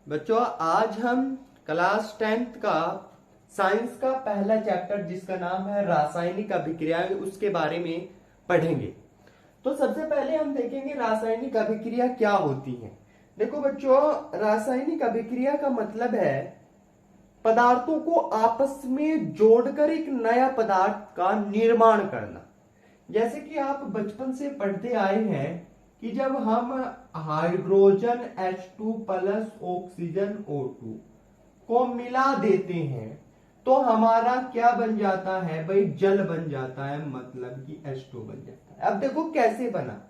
बच्चों आज हम क्लास 10th का साइंस का पहला चैप्टर जिसका नाम है रासायनिक अभिक्रिया उसके बारे में पढ़ेंगे। तो सबसे पहले हम देखेंगे रासायनिक अभिक्रिया क्या होती है। देखो बच्चों, रासायनिक अभिक्रिया का मतलब है पदार्थों को आपस में जोड़कर एक नया पदार्थ का निर्माण करना। जैसे कि आप बचपन से पढ़ते आए हैं कि जब हम hydrogen H2 plus oxygen O2 को मिला देते हैं तो हमारा क्या बन जाता है भाई, जल बन जाता है, मतलब कि H2 बन जाता है। अब देखो कैसे बना।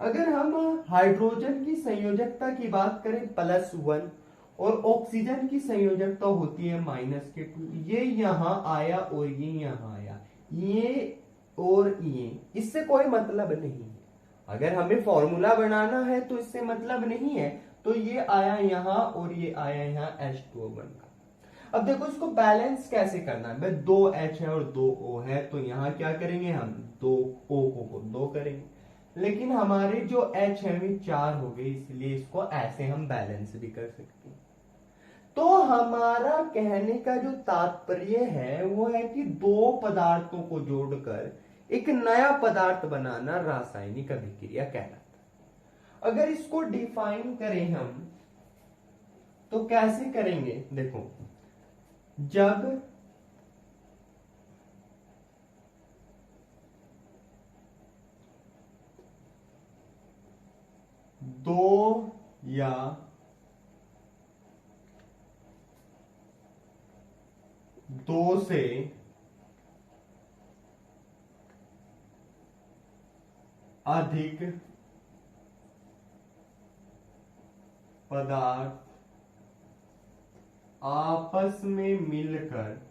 अगर हम हाइड्रोजन की संयोजकता की बात करें +1 और ऑक्सीजन की संयोजकता होती है -2, ये यहां आया और ये यहां आया, ये और ये, इससे कोई मतलब नहीं है। अगर हमें फॉर्मूला बनाना है तो इससे मतलब नहीं है। तो ये आया यहां और ये आया यहां, H2O बन गया। अब देखो इसको बैलेंस कैसे करना है। भाई 2H है और 2O है, तो यहां क्या करेंगे हम, 2O को 2 करेंगे। लेकिन हमारे जो H है वे 4 हो गए, इसलिए इसको ऐसे हम बैलेंस भी कर सकते हैं। तो हमारा कहने का जो तात्पर्य है वो है कि दो पदार्थों को जोड़कर एक नया पदार्थ बनाना रासायनिक अभिक्रिया कहलाता है। अगर इसको डिफाइन करें हम तो कैसे करेंगे, देखो जब दो या दो से अधिक पदार्थ आपस में मिलकर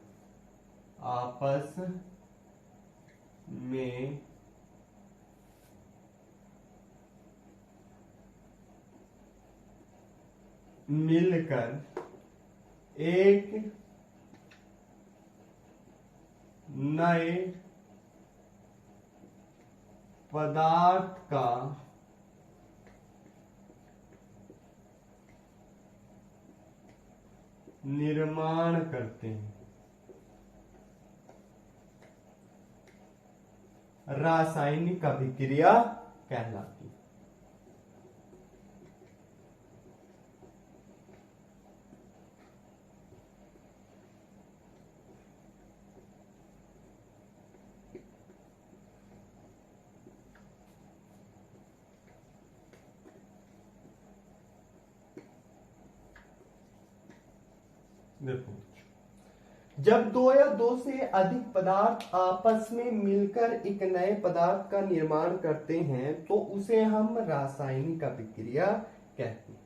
एक नए पदार्थ का निर्माण करते हैं, रासायनिक अभिक्रिया कहलाती है। देखो, जब दो या दो से अधिक पदार्थ आपस में मिलकर एक नए पदार्थ का निर्माण करते हैं तो उसे हम रासायनिक अभिक्रिया कहते हैं।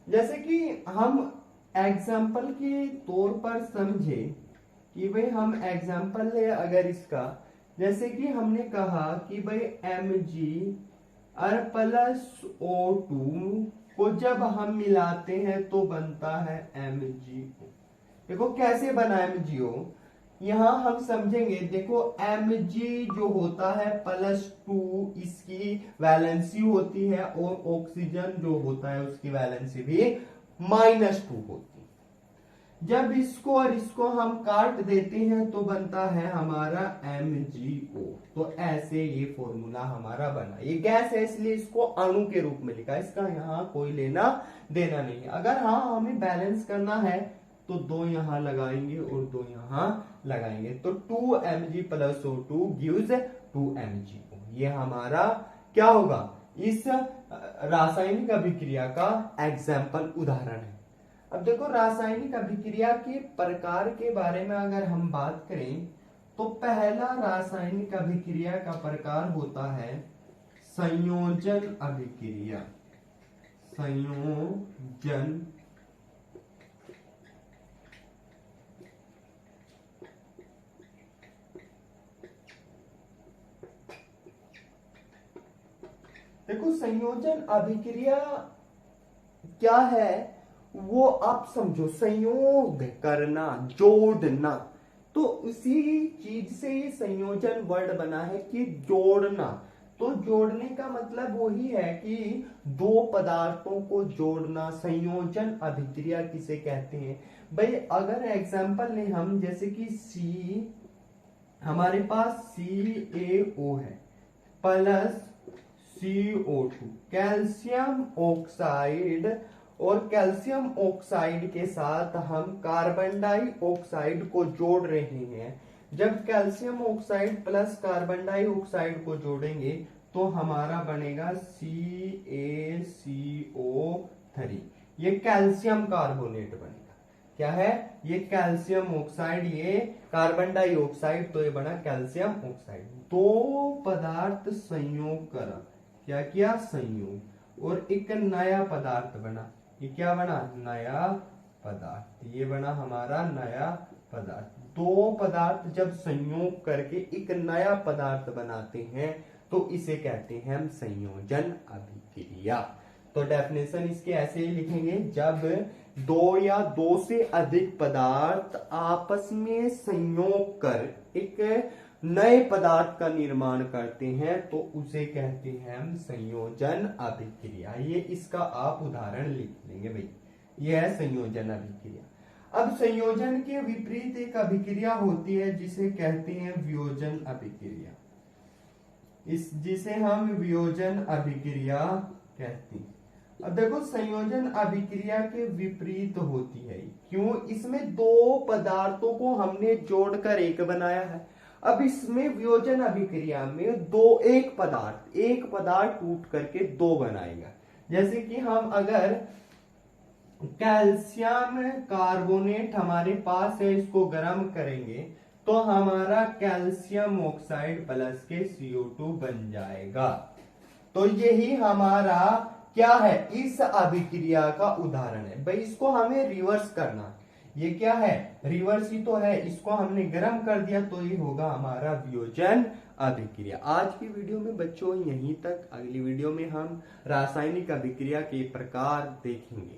जैसे कि हम एग्जाम्पल के तौर पर समझे कि भाई हम एग्जाम्पल ले अगर इसका, जैसे कि हमने कहा कि भाई Mg+O2 को जब हम मिलाते हैं तो बनता है MgO। देखो कैसे बना MgO, यहां हम समझेंगे। देखो Mg जो होता है +2 इसकी वैलेंसी होती है और ऑक्सीजन जो होता है उसकी वैलेंसी भी -2 होती है। जब इसको और इसको हम काट देते हैं तो बनता है हमारा MgO। तो ऐसे ये फॉर्मूला हमारा बना। ये गैस है इसलिए इसको अणु के रूप में लिखा, इसका यहाँ कोई लेना देना नहीं है। अगर हाँ हमें बैलेंस करना है तो 2 यहां लगाएंगे और 2 यहां लगाएंगे, तो 2Mg+O2 gives 2MgO। ये हमारा क्या होगा, इस रासायनिक अभिक्रिया का एग्जाम्पल उदाहरण है। अब देखो रासायनिक अभिक्रिया के प्रकार के बारे में अगर हम बात करें तो पहला रासायनिक अभिक्रिया का प्रकार होता है संयोजन अभिक्रिया। संयोजन देखो संयोजन अभिक्रिया क्या है वो आप समझो, संयोग करना, जोड़ना। तो उसी चीज से ये संयोजन वर्ड बना है कि जोड़ना। तो जोड़ने का मतलब वही है कि दो पदार्थों को जोड़ना, संयोजन अभिक्रिया किसे कहते हैं। भाई अगर एग्जांपल लें हम, जैसे कि सी, हमारे पास CaO है प्लस CO2, कैल्शियम ऑक्साइड, और कैल्शियम ऑक्साइड के साथ हम कार्बन डाइऑक्साइड को जोड़ रहे हैं। जब calcium oxide plus carbon dioxide को जोड़ेंगे तो हमारा बनेगा CaCO3, ये कैल्शियम कार्बोनेट बनेगा। क्या है ये? कैल्शियम ऑक्साइड, ये कार्बन डाइऑक्साइड, तो ये बना कैल्शियम ऑक्साइड। दो पदार्थ संयोग करा, क्या किया? संयोग, और एक नया पदार्थ बना। ये क्या बना? नया पदार्थ। ये बना हमारा नया पदार्थ। दो पदार्थ जब संयोग करके एक नया पदार्थ बनाते हैं तो इसे कहते हैं हम संयोजन अभिक्रिया। तो डेफिनेशन इसके ऐसे ही लिखेंगे, जब दो या दो से अधिक पदार्थ आपस में संयोग कर एक नए पदार्थ का निर्माण करते हैं तो उसे कहते हैं हम संयोजन अभिक्रिया। ये इसका आप उदाहरण लिख लेंगे भाई, यह है संयोजन अभिक्रिया। अब संयोजन के विपरीत एक अभिक्रिया होती है जिसे कहते हैं वियोजन अभिक्रिया, जिसे हम वियोजन अभिक्रिया कहते हैं। अब देखो संयोजन अभिक्रिया के विपरीत होती है, क्यों? इसमें दो पदार्थों को हमने जोड़कर एक बनाया है। अब इसमें वियोजन अभिक्रिया में एक पदार्थ टूट करके दो बनाएगा। जैसे कि हम अगर कैल्शियम कार्बोनेट हमारे पास है, इसको गर्म करेंगे तो हमारा कैल्शियम ऑक्साइड प्लस के CO2 बन जाएगा। तो यही हमारा क्या है? इस अभिक्रिया का उदाहरण है। भाई इसको हमें रिवर्स करना, ये क्या है? रिवर्स ही तो है। इसको हमने गर्म कर दिया तो ये होगा हमारा वियोजन अभिक्रिया। आज की वीडियो में बच्चों यहीं तक। अगली वीडियो में हम रासायनिक अभिक्रिया के प्रकार देखेंगे।